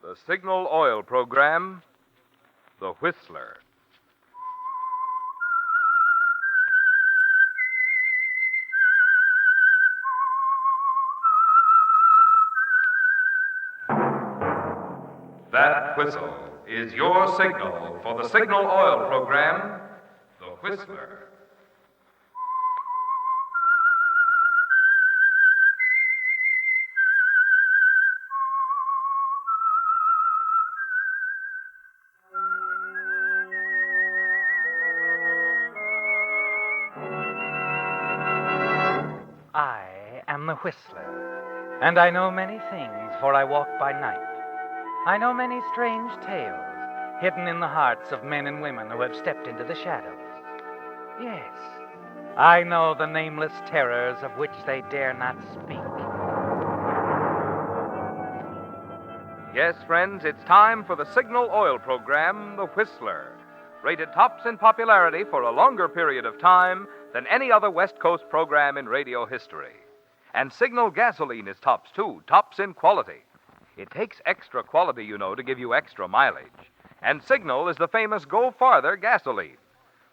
The Signal Oil Program, The Whistler. That whistle is your signal for the Signal Oil Program, The Whistler. I am the Whistler, and I know many things, for I walk by night. I know many strange tales hidden in the hearts of men and women who have stepped into the shadows. Yes, I know the nameless terrors of which they dare not speak. Yes, friends, it's time for the Signal Oil Program, The Whistler, rated tops in popularity for a longer period of time than any other West Coast program in radio history. And Signal gasoline is tops, too, tops in quality. It takes extra quality, you know, to give you extra mileage. And Signal is the famous Go Farther gasoline.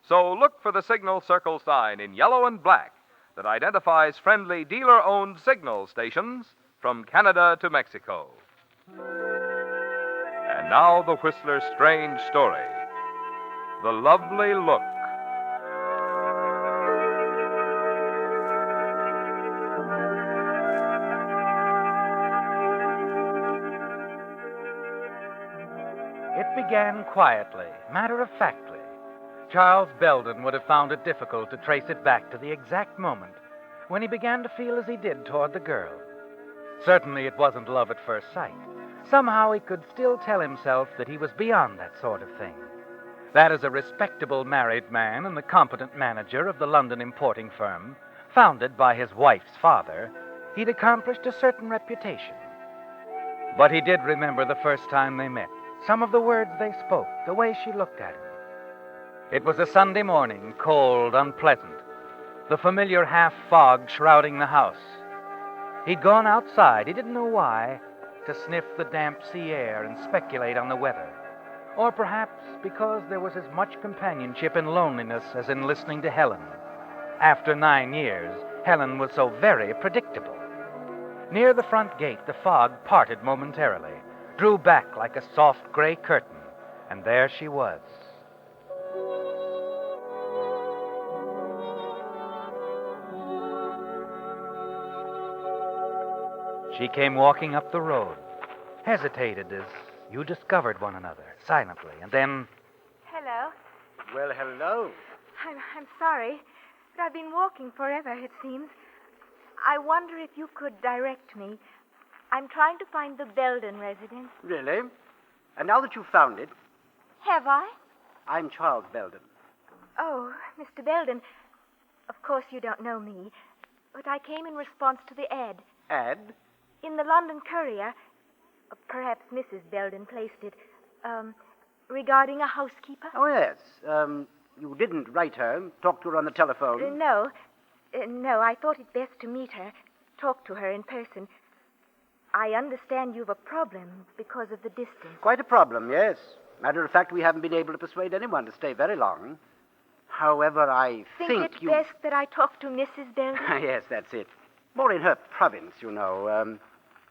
So look for the Signal circle sign in yellow and black that identifies friendly dealer-owned Signal stations from Canada to Mexico. And now the Whistler's strange story, The Lovely Look. It began quietly, matter-of-factly. Charles Belden would have found it difficult to trace it back to the exact moment when he began to feel as he did toward the girl. Certainly it wasn't love at first sight. Somehow he could still tell himself that he was beyond that sort of thing. That as a respectable married man and the competent manager of the London importing firm, founded by his wife's father, he'd accomplished a certain reputation. But he did remember the first time they met, some of the words they spoke, the way she looked at him. It was a Sunday morning, cold, unpleasant, the familiar half-fog shrouding the house. He'd gone outside, he didn't know why, to sniff the damp sea air and speculate on the weather. Or perhaps because there was as much companionship in loneliness as in listening to Helen. After 9 years, Helen was so very predictable. Near the front gate, the fog parted momentarily, drew back like a soft gray curtain, and there she was. She came walking up the road, hesitated as you discovered one another, silently, and then... Hello. Well, hello. I'm sorry, but I've been walking forever, it seems. I wonder if you could direct me. I'm trying to find the Belden residence. Really? And now that you've found it, Have I? I'm Charles Belden. Oh, Mr. Belden. Of course you don't know me, but I came in response to the ad. Ad? In the London Courier, perhaps Mrs. Belden placed it, regarding a housekeeper. Oh, yes. You didn't write her, talk to her on the telephone. No, I thought it best to meet her, talk to her in person. I understand you've a problem because of the distance. Quite a problem, yes. Matter of fact, we haven't been able to persuade anyone to stay very long. However, I think it's best that I talk to Mrs. Belden? Yes, that's it. More in her province, you know.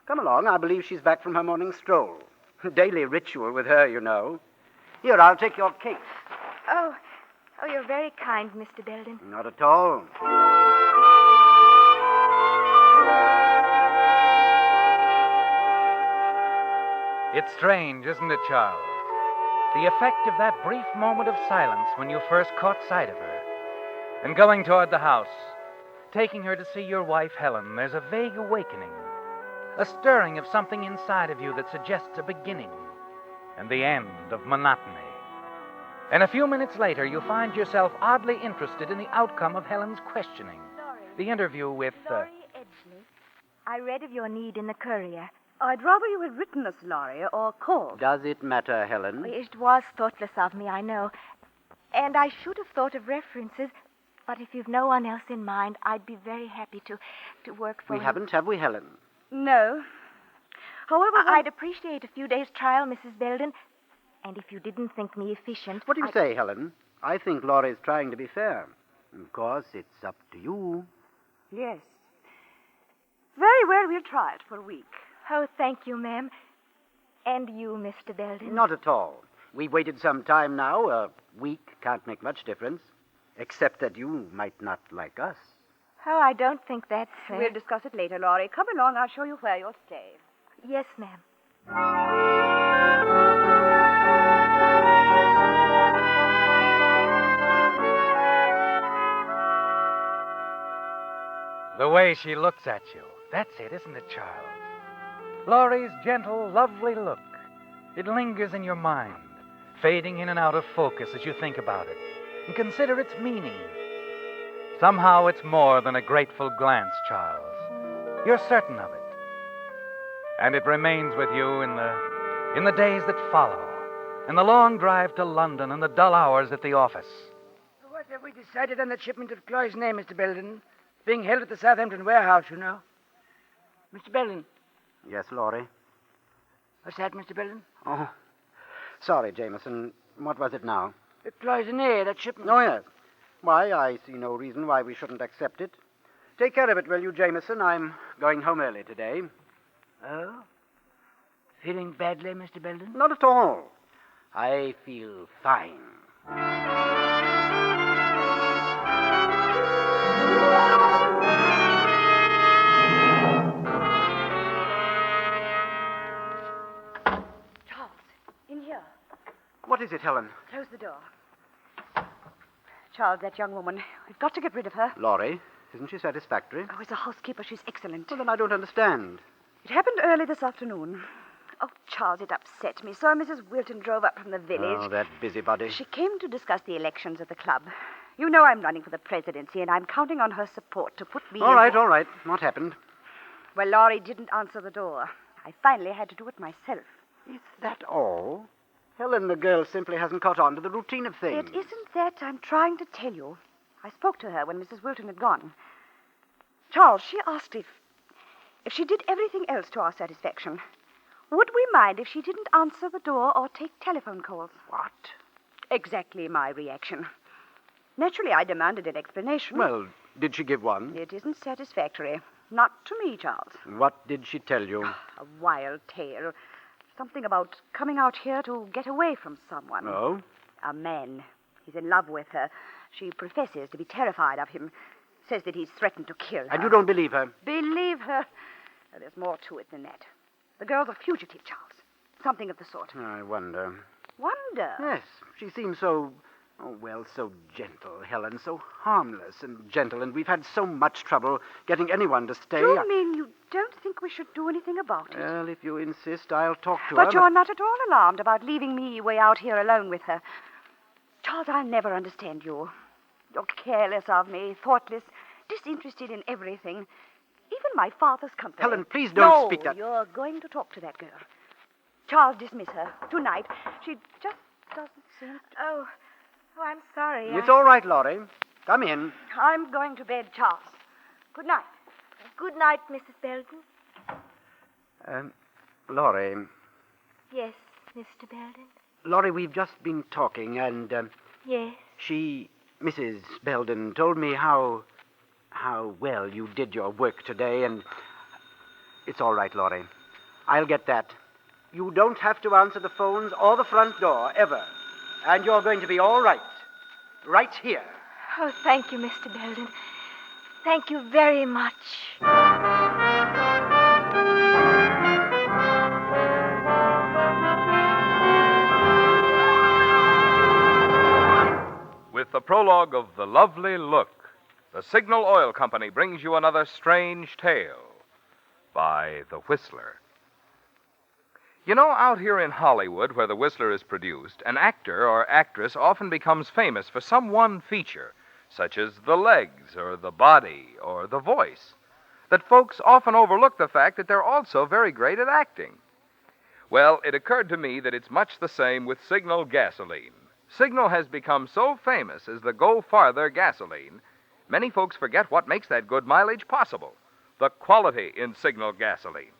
Come along. I believe she's back from her morning stroll. Daily ritual with her, you know. Here, I'll take your case. Oh, you're very kind, Mr. Belden. Not at all. It's strange, isn't it, Charles? The effect of that brief moment of silence when you first caught sight of her. And going toward the house, taking her to see your wife, Helen, there's a vague awakening, a stirring of something inside of you that suggests a beginning and the end of monotony. And a few minutes later, you find yourself oddly interested in the outcome of Helen's questioning. The interview with... Laurie Edgley. I read of your need in the Courier. I'd rather you had written us, Laurie, or called. Does it matter, Helen? It was thoughtless of me, I know. And I should have thought of references, but if you've no one else in mind, I'd be very happy to work for you. We haven't, have we, Helen? No. However, I'd appreciate a few days' trial, Mrs. Belden. And if you didn't think me efficient... What do you say, Helen? I think Laurie's trying to be fair. Of course, it's up to you. Yes. Very well, we'll try it for a week. Oh, thank you, ma'am. And you, Mr. Belden. Not at all. We've waited some time now. A week can't make much difference. Except that you might not like us. Oh, I don't think that's... We'll discuss it later, Laurie. Come along, I'll show you where you'll stay. Yes, ma'am. The way she looks at you. That's it, isn't it, Charles? Laurie's gentle, lovely look. It lingers in your mind, fading in and out of focus as you think about it and consider its meaning. Somehow it's more than a grateful glance, Charles. You're certain of it. And it remains with you in the days that follow, in the long drive to London and the dull hours at the office. What have we decided on the shipment of Cloy's name, Mr. Belden? Being held at the Southampton warehouse, you know. Mr. Belden. Yes, Laurie? What's that, Mr. Belden? Oh, sorry, Jameson. What was it now? The Cloy's that shipment. Oh, yes. Why, I see no reason why we shouldn't accept it. Take care of it, will you, Jameson? I'm going home early today. Oh? Feeling badly, Mr. Belden? Not at all. I feel fine. Charles, in here. What is it, Helen? Close the door. Charles, that young woman, we've got to get rid of her. Laurie, isn't she satisfactory? Oh, as a housekeeper, she's excellent. Well, then I don't understand. It happened early this afternoon. Oh, Charles, it upset me. So Mrs. Wilton drove up from the village. Oh, that busybody. She came to discuss the elections at the club. You know I'm running for the presidency, and I'm counting on her support to put me All right. What happened? Well, Laurie didn't answer the door. I finally had to do it myself. Is that all? Helen, the girl simply hasn't caught on to the routine of things. It isn't that I'm trying to tell you. I spoke to her when Mrs. Wilton had gone. Charles, she asked if she did everything else to our satisfaction, would we mind if she didn't answer the door or take telephone calls? What? Exactly my reaction. Naturally, I demanded an explanation. Well, did she give one? It isn't satisfactory. Not to me, Charles. What did she tell you? A wild tale. Something about coming out here to get away from someone. Oh? A man. He's in love with her. She professes to be terrified of him. Says that he's threatened to kill her. And you don't believe her? Believe her? There's more to it than that. The girl's a fugitive, Charles. Something of the sort. I wonder. Wonder? Yes, she seems so gentle, Helen, so harmless and gentle, and we've had so much trouble getting anyone to stay. You mean you don't think we should do anything about it? Well, if you insist, I'll talk to her. But you're not at all alarmed about leaving me way out here alone with her. Charles, I'll never understand you. You're careless of me, thoughtless, disinterested in everything. Even my father's company. Helen, please don't speak that. No, you're going to talk to that girl. Charles, dismiss her. Tonight. She just doesn't seem... Oh, I'm sorry. It's all right, Laurie. Come in. I'm going to bed, Charles. Good night. Good night, Mrs. Belden. Laurie. Yes, Mr. Belden. Laurie, we've just been talking, and Yes. Mrs. Belden, told me how well you did your work today, and it's all right, Laurie. I'll get that. You don't have to answer the phones or the front door, ever. And you're going to be all right. Right here. Oh, thank you, Mr. Belden. Thank you very much. With the prologue of The Lovely Look, the Signal Oil Company brings you another strange tale by The Whistler. You know, out here in Hollywood, where The Whistler is produced, an actor or actress often becomes famous for some one feature, such as the legs, or the body, or the voice, that folks often overlook the fact that they're also very great at acting. Well, it occurred to me that it's much the same with Signal gasoline. Signal has become so famous as the Go Farther gasoline, many folks forget what makes that good mileage possible: the quality in Signal gasoline.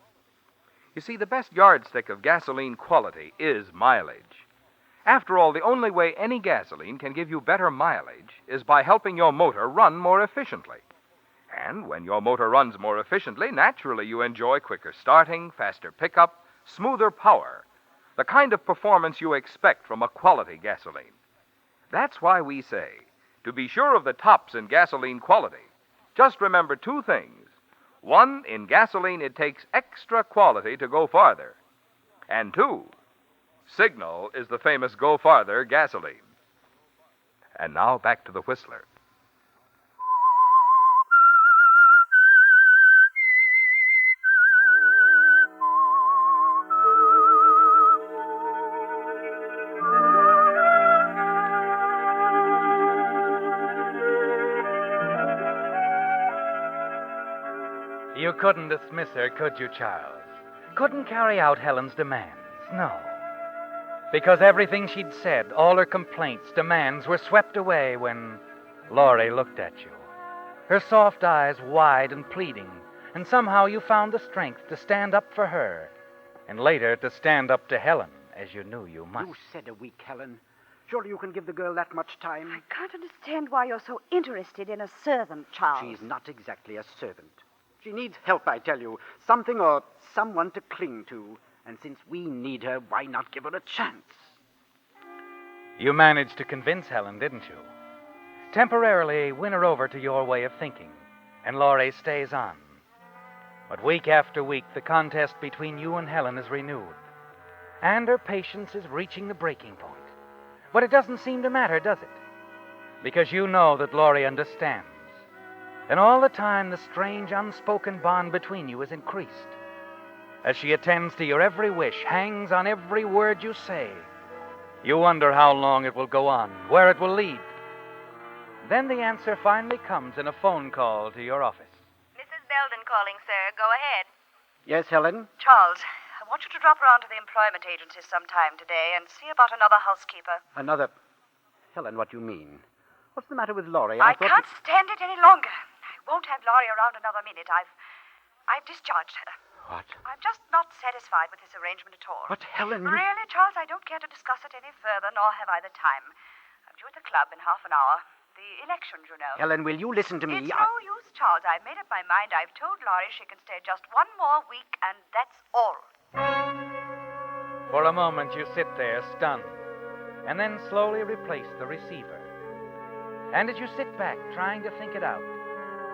You see, the best yardstick of gasoline quality is mileage. After all, the only way any gasoline can give you better mileage is by helping your motor run more efficiently. And when your motor runs more efficiently, naturally you enjoy quicker starting, faster pickup, smoother power, the kind of performance you expect from a quality gasoline. That's why we say, to be sure of the tops in gasoline quality, just remember two things. One, in gasoline it takes extra quality to go farther. And two, Signal is the famous Go Farther gasoline. And now back to the Whistler. You couldn't dismiss her, could you, Charles? Couldn't carry out Helen's demands, no. Because everything she'd said, all her complaints, demands, were swept away when Laurie looked at you. Her soft eyes wide and pleading, and somehow you found the strength to stand up for her, and later to stand up to Helen, as you knew you must. You said a week, Helen. Surely you can give the girl that much time. I can't understand why you're so interested in a servant, Charles. She's not exactly a servant. She needs help, I tell you. Something or someone to cling to. And since we need her, why not give her a chance? You managed to convince Helen, didn't you? Temporarily win her over to your way of thinking, and Laurie stays on. But week after week, the contest between you and Helen is renewed. And her patience is reaching the breaking point. But it doesn't seem to matter, does it? Because you know that Laurie understands. And all the time, the strange, unspoken bond between you is increased. As she attends to your every wish, hangs on every word you say, you wonder how long it will go on, where it will lead. Then the answer finally comes in a phone call to your office. Mrs. Belden calling, sir. Go ahead. Yes, Helen? Charles, I want you to drop around to the employment agency sometime today and see about another housekeeper. Another... Helen, what do you mean? What's the matter with Laurie? I can't stand it any longer. I won't have Laurie around another minute. I've discharged her. What? I'm just not satisfied with this arrangement at all. But, Helen... Really, Charles, I don't care to discuss it any further, nor have I the time. I'm due at the club in half an hour. The elections, you know. Helen, will you listen to me? It's no use, Charles. I've made up my mind. I've told Laurie she can stay just one more week, and that's all. For a moment, you sit there, stunned, and then slowly replace the receiver. And as you sit back, trying to think it out,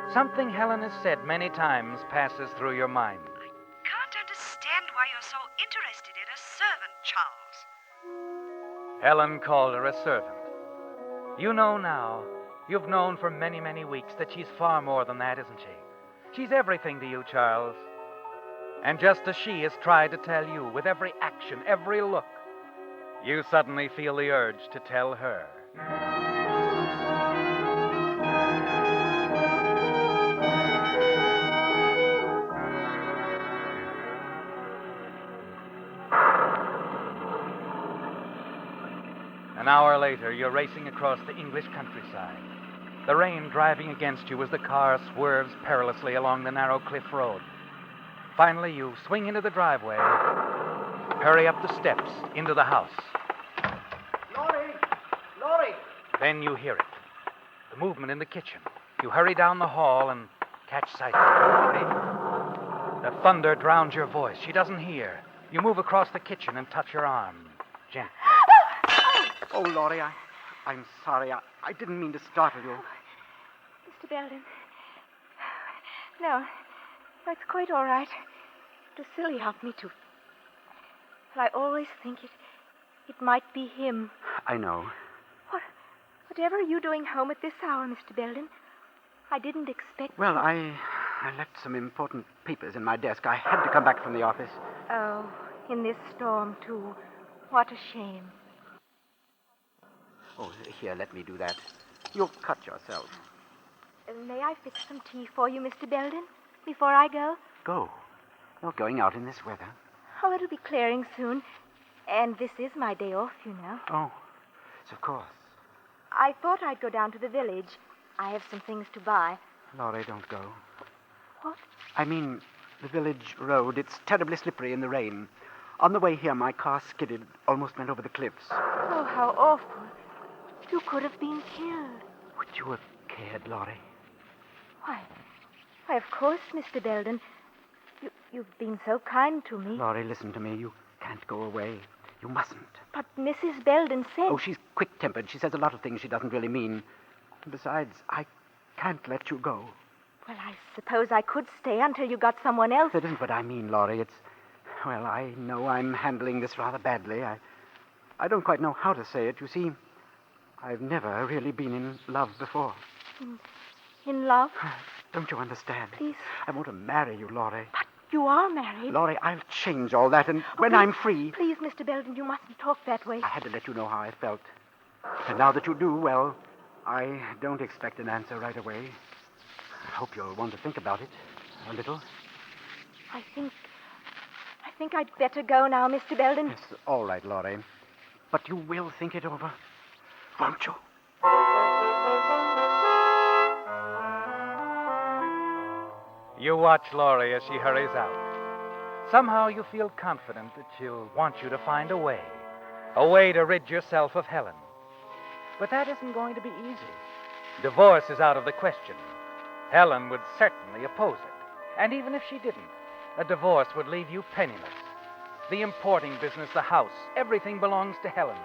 something Helen has said many times passes through your mind. I can't understand why you're so interested in a servant, Charles. Helen called her a servant. You know now, you've known for many, many weeks that she's far more than that, isn't she? She's everything to you, Charles. And just as she has tried to tell you with every action, every look, you suddenly feel the urge to tell her. An hour later, you're racing across the English countryside, the rain driving against you as the car swerves perilously along the narrow cliff road. Finally, you swing into the driveway, hurry up the steps into the house. Laurie! Laurie! Then you hear it, the movement in the kitchen. You hurry down the hall and catch sight of Laurie. The thunder drowns your voice. She doesn't hear. You move across the kitchen and touch her arm, gently. Oh, Laurie, I'm sorry. I didn't mean to startle you. Mr. Belden. No, it's quite all right. It was silly of me to. But I always think it might be him. I know. Whatever are you doing home at this hour, Mr. Belden? I didn't expect... Well, I left some important papers in my desk. I had to come back from the office. Oh, in this storm, too. What a shame. Oh, here, let me do that. You'll cut yourself. May I fix some tea for you, Mr. Belden, before I go? Go. You're going out in this weather. Oh, it'll be clearing soon. And this is my day off, you know. Oh, yes, of course. I thought I'd go down to the village. I have some things to buy. Laurie, don't go. What? I mean, The village road. It's terribly slippery in the rain. On the way here, my car skidded, almost went over the cliffs. Oh, how awful. You could have been killed. Would you have cared, Laurie? Why, of course, Mr. Belden. You've been so kind to me. Laurie, listen to me. You can't go away. You mustn't. But Mrs. Belden said... Oh, she's quick-tempered. She says a lot of things she doesn't really mean. Besides, I can't let you go. Well, I suppose I could stay until you got someone else. That isn't what I mean, Laurie. Well, I know I'm handling this rather badly. I don't quite know how to say it. You see, I've never really been in love before. In love? Don't you understand? Please. I want to marry you, Laurie. But you are married. Laurie, I'll change all that, and when I'm free... Please, Mr. Belden, you mustn't talk that way. I had to let you know how I felt. And now that you do, well, I don't expect an answer right away. I hope you'll want to think about it a little. I think I'd better go now, Mr. Belden. It's all right, Laurie. But you will think it over, won't you? You watch Laurie as she hurries out. Somehow you feel confident that she'll want you to find a way to rid yourself of Helen. But that isn't going to be easy. Divorce is out of the question. Helen would certainly oppose it. And even if she didn't, a divorce would leave you penniless. The importing business, the house, everything belongs to Helen.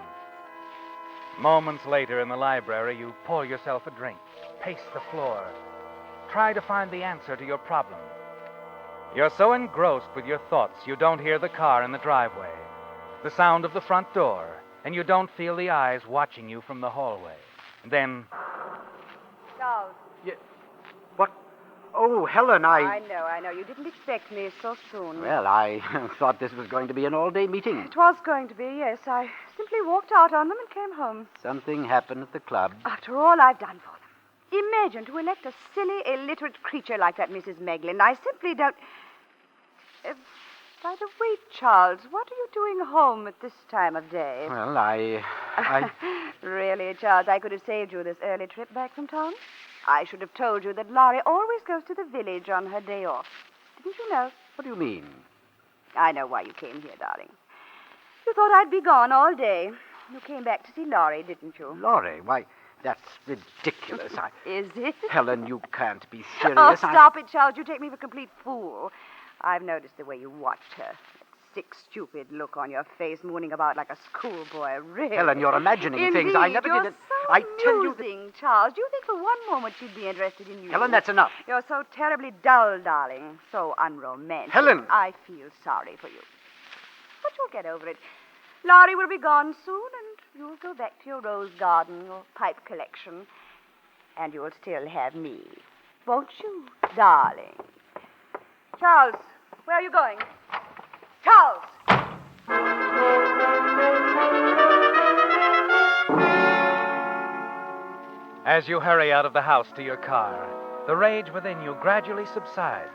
Moments later in the library, you pour yourself a drink, pace the floor, try to find the answer to your problem. You're so engrossed with your thoughts, you don't hear the car in the driveway, the sound of the front door, and you don't feel the eyes watching you from the hallway. Then... Charles. What? Oh, Helen, I know. You didn't expect me so soon. Well, I thought this was going to be an all-day meeting. It was going to be, yes. I simply walked out on them and came home. Something happened at the club. After all I've done for them. Imagine to elect a silly, illiterate creature like that Mrs. Meglin. I simply don't... by the way, Charles, what are you doing home at this time of day? Well, I... Really, Charles, I could have saved you this early trip back from town. I should have told you that Laurie always goes to the village on her day off. Didn't you know? What do you mean? I know why you came here, darling. You thought I'd be gone all day. You came back to see Laurie, didn't you? Laurie? Why, that's ridiculous. Is it? Helen, you can't be serious. Oh, stop it, Charles. You take me for a complete fool. I've noticed the way you watched her. That sick, stupid look on your face, mooning about like a schoolboy. Really. Helen, you're imagining Indeed, things. I never you're did it. So I tell you amusing, Charles. Do you think for one moment she'd be interested in you? Helen, that's enough. You're so terribly dull, darling. So unromantic. Helen! I feel sorry for you. But you'll get over it. Laurie will be gone soon, and you'll go back to your rose garden, your pipe collection. And you'll still have me. Won't you, darling? Charles, where are you going? Charles! As you hurry out of the house to your car, the rage within you gradually subsides.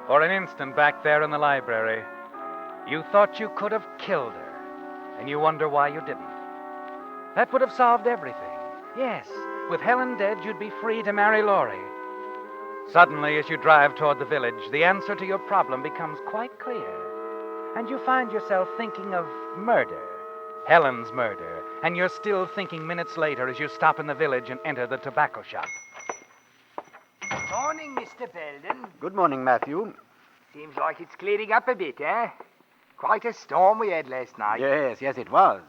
For an instant back there in the library, you thought you could have killed her, and you wonder why you didn't. That would have solved everything. Yes, with Helen dead, you'd be free to marry Laurie. Suddenly, as you drive toward the village, the answer to your problem becomes quite clear, and you find yourself thinking of murder, Helen's murder, and you're still thinking minutes later as you stop in the village and enter the tobacco shop. Morning, Mr. Belden. Good morning, Matthew. Seems like it's clearing up a bit, eh? Quite a storm we had last night. Yes, it was.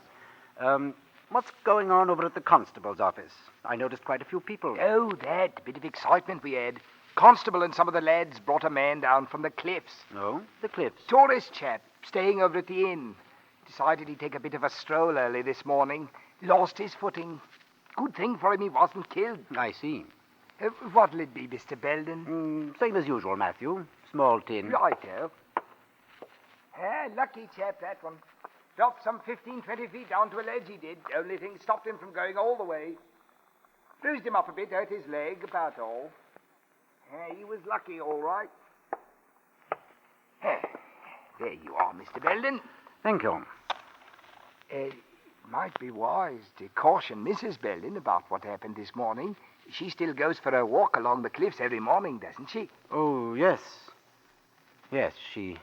What's going on over at the constable's office? I noticed quite a few people. Oh, that bit of excitement we had. Constable and some of the lads brought a man down from the cliffs. No, the cliffs. Tourist chap, staying over at the inn. Decided he'd take a bit of a stroll early this morning. Lost his footing. Good thing for him he wasn't killed. I see. What'll it be, Mr. Belden? Same as usual, Matthew. Small tin. Righto. Lucky chap, that one. Dropped some 15, 20 feet down to a ledge, he did. Only thing stopped him from going all the way. Bruised him up a bit, hurt his leg, about all. He was lucky, all right. There you are, Mr. Belden. Thank you. Might be wise to caution Mrs. Belden about what happened this morning. She still goes for her walk along the cliffs every morning, doesn't she? Oh, yes. Yes, she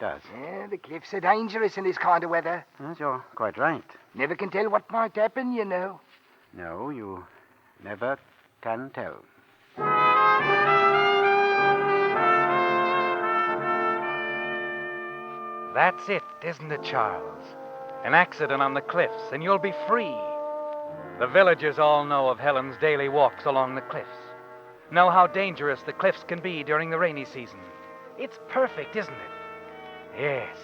does. Yeah, the cliffs are dangerous in this kind of weather. Yes, you're quite right. Never can tell what might happen, you know. No, you never can tell. That's it, isn't it, Charles? An accident on the cliffs, and you'll be free. The villagers all know of Helen's daily walks along the cliffs. Know how dangerous the cliffs can be during the rainy season. It's perfect, isn't it? Yes.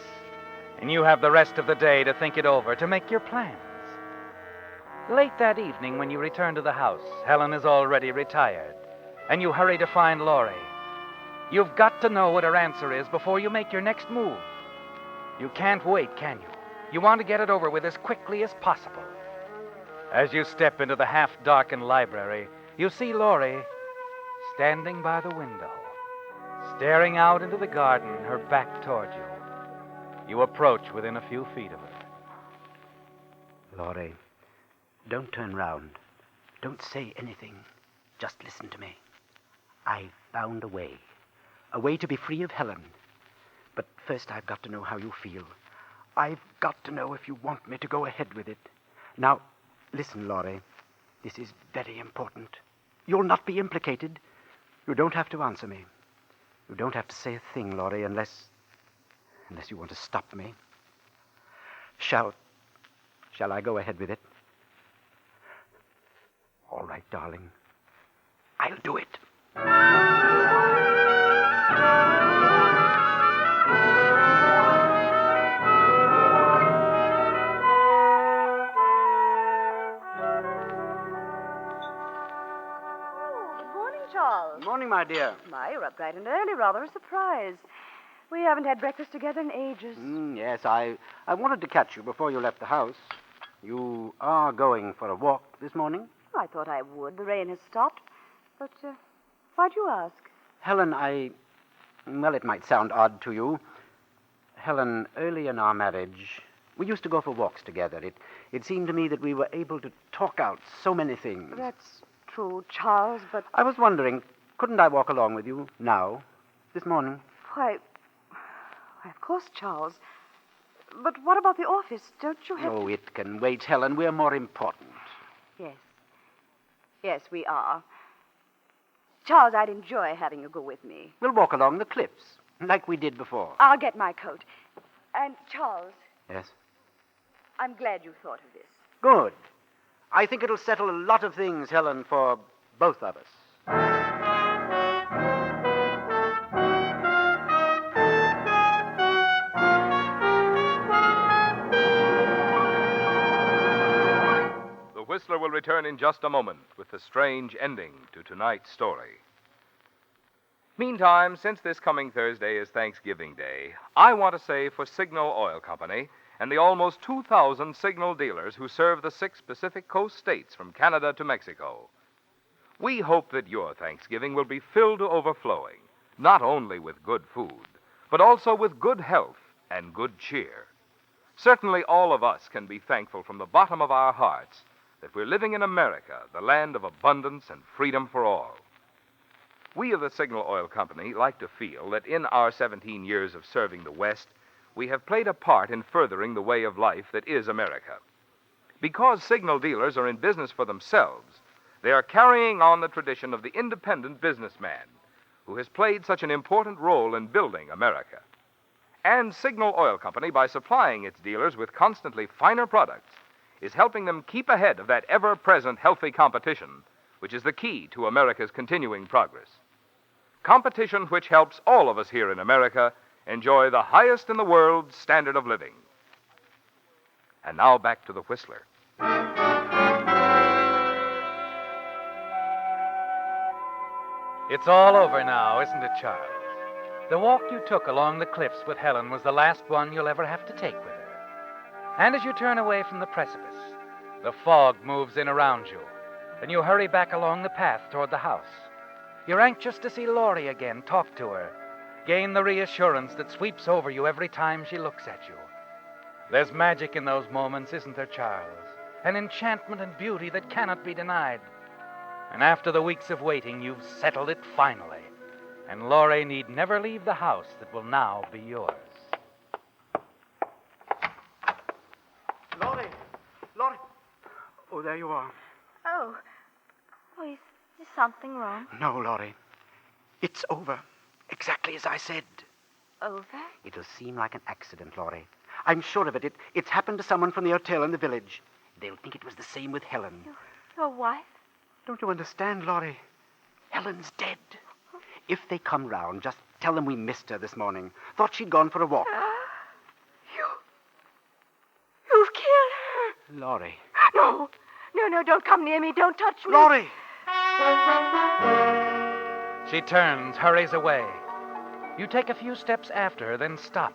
And you have the rest of the day to think it over, to make your plans. Late that evening, when you return to the house, Helen is already retired, and you hurry to find Laurie. You've got to know what her answer is before you make your next move. You can't wait, can you? You want to get it over with as quickly as possible. As you step into the half-darkened library, you see Laurie standing by the window, staring out into the garden, her back toward you. You approach within a few feet of her. Laurie, don't turn round. Don't say anything. Just listen to me. I've found a way to be free of Helen. But first I've got to know how you feel. I've got to know if you want me to go ahead with it. Now, listen, Laurie. This is very important. You'll not be implicated. You don't have to answer me. You don't have to say a thing, Laurie, unless you want to stop me. Shall I go ahead with it? All right, darling. I'll do it. Charles. Morning, my dear. My, you're up bright and early. Rather a surprise. We haven't had breakfast together in ages. Yes, I wanted to catch you before you left the house. You are going for a walk this morning? I thought I would. The rain has stopped. But why'd you ask? Helen, well, it might sound odd to you. Helen, early in our marriage, we used to go for walks together. It seemed to me that we were able to talk out so many things. That's true, Charles, but... I was wondering, couldn't I walk along with you now, this morning? Why, of course, Charles. But what about the office? Don't you have Oh, it can wait, Helen. We're more important. Yes. Yes, we are. Charles, I'd enjoy having you go with me. We'll walk along the cliffs, like we did before. I'll get my coat. And, Charles... Yes? I'm glad you thought of this. Good. I think it'll settle a lot of things, Helen, for both of us. The Whistler will return in just a moment with the strange ending to tonight's story. Meantime, since this coming Thursday is Thanksgiving Day, I want to say for Signal Oil Company and the almost 2,000 Signal dealers who serve the 6 Pacific Coast states from Canada to Mexico, we hope that your Thanksgiving will be filled to overflowing, not only with good food, but also with good health and good cheer. Certainly all of us can be thankful from the bottom of our hearts that we're living in America, the land of abundance and freedom for all. We of the Signal Oil Company like to feel that in our 17 years of serving the West, we have played a part in furthering the way of life that is America. Because Signal dealers are in business for themselves, they are carrying on the tradition of the independent businessman who has played such an important role in building America. And Signal Oil Company, by supplying its dealers with constantly finer products, is helping them keep ahead of that ever-present healthy competition, which is the key to America's continuing progress. Competition which helps all of us here in America enjoy the highest in the world standard of living. And now back to the Whistler. It's all over now, isn't it, Charles? The walk you took along the cliffs with Helen was the last one you'll ever have to take with her. And as you turn away from the precipice, the fog moves in around you, and you hurry back along the path toward the house. You're anxious to see Laurie again, talk to her, gain the reassurance that sweeps over you every time she looks at you. There's magic in those moments, isn't there, Charles? An enchantment and beauty that cannot be denied. And after the weeks of waiting, you've settled it finally. and Laurie need never leave the house that will now be yours. Laurie! Laurie! Oh, there you are. Oh, is something wrong? No, Laurie. It's over. Exactly as I said. Over? It'll seem like an accident, Laurie. I'm sure of it. It's happened to someone from the hotel in the village. They'll think it was the same with Helen. Your wife? Don't you understand, Laurie? Helen's dead. If they come round, just tell them we missed her this morning. Thought she'd gone for a walk. You've killed her. Laurie. No, don't come near me. Don't touch me. Laurie! She turns, hurries away. You take a few steps after her, then stop.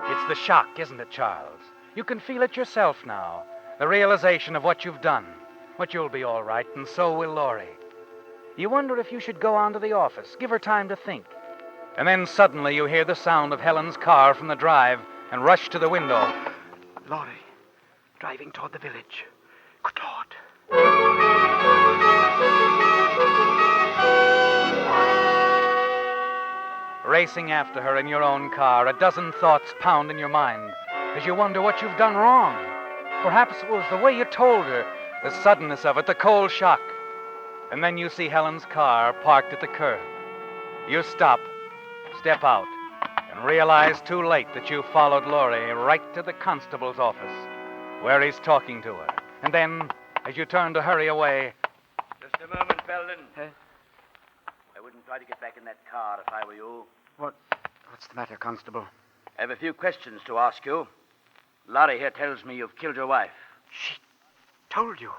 It's the shock, isn't it, Charles? You can feel it yourself now. The realization of what you've done. But you'll be all right, and so will Laurie. You wonder if you should go on to the office, give her time to think. And then suddenly you hear the sound of Helen's car from the drive and rush to the window. Laurie, driving toward the village. Good Lord. Racing after her in your own car, a dozen thoughts pound in your mind as you wonder what you've done wrong. Perhaps it was the way you told her, the suddenness of it, the cold shock. And then you see Helen's car parked at the curb. You stop, step out, and realize too late that you followed Laurie right to the constable's office, where he's talking to her. And then, as you turn to hurry away... Just a moment, Belden. I wouldn't try to get back in that car if I were you. What's the matter, Constable? I have a few questions to ask you. Laurie here tells me you've killed your wife. She told you.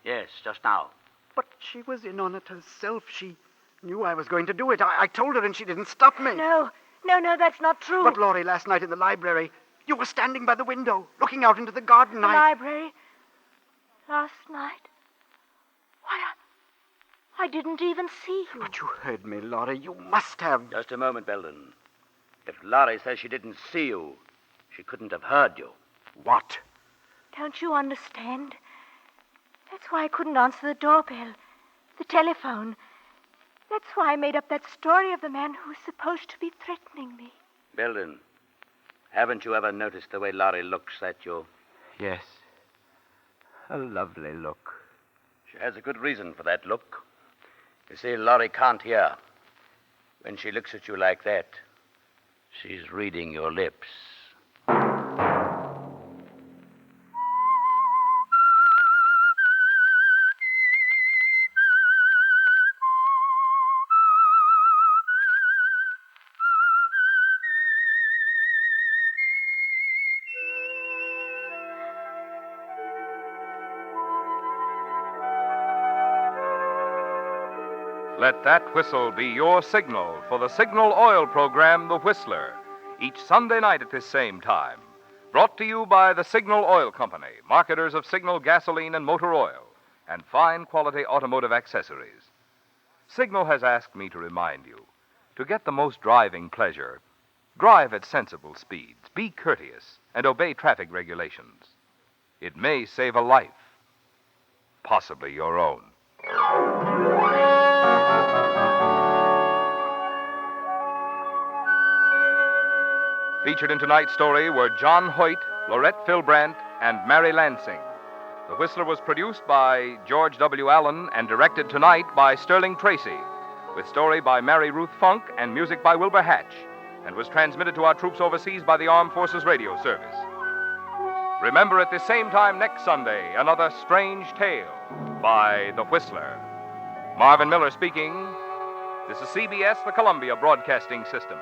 Yes, just now. But she was in on it herself. She knew I was going to do it. I told her and she didn't stop me. No, that's not true. But, Laurie, last night in the library, you were standing by the window, looking out into the garden. The library? Last night? Why, I didn't even see you. But you heard me, Laurie. You must have. Just a moment, Belden. If Laurie says she didn't see you, she couldn't have heard you. What? Don't you understand? That's why I couldn't answer the doorbell, the telephone. That's why I made up that story of the man who was supposed to be threatening me. Belden, haven't you ever noticed the way Laurie looks at you? Yes. A lovely look. She has a good reason for that look. You see, Laurie can't hear. When she looks at you like that, she's reading your lips. Let that whistle be your signal for the Signal Oil program, The Whistler, each Sunday night at this same time. Brought to you by the Signal Oil Company, marketers of Signal gasoline and motor oil, and fine quality automotive accessories. Signal has asked me to remind you, to get the most driving pleasure, drive at sensible speeds, be courteous, and obey traffic regulations. It may save a life, possibly your own. Featured in tonight's story were John Hoyt, Laurette Philbrandt, and Mary Lansing. The Whistler was produced by George W. Allen and directed tonight by Sterling Tracy, with story by Mary Ruth Funk and music by Wilbur Hatch, and was transmitted to our troops overseas by the Armed Forces Radio Service. Remember at the same time next Sunday, another strange tale by The Whistler. Marvin Miller speaking. This is CBS, the Columbia Broadcasting System.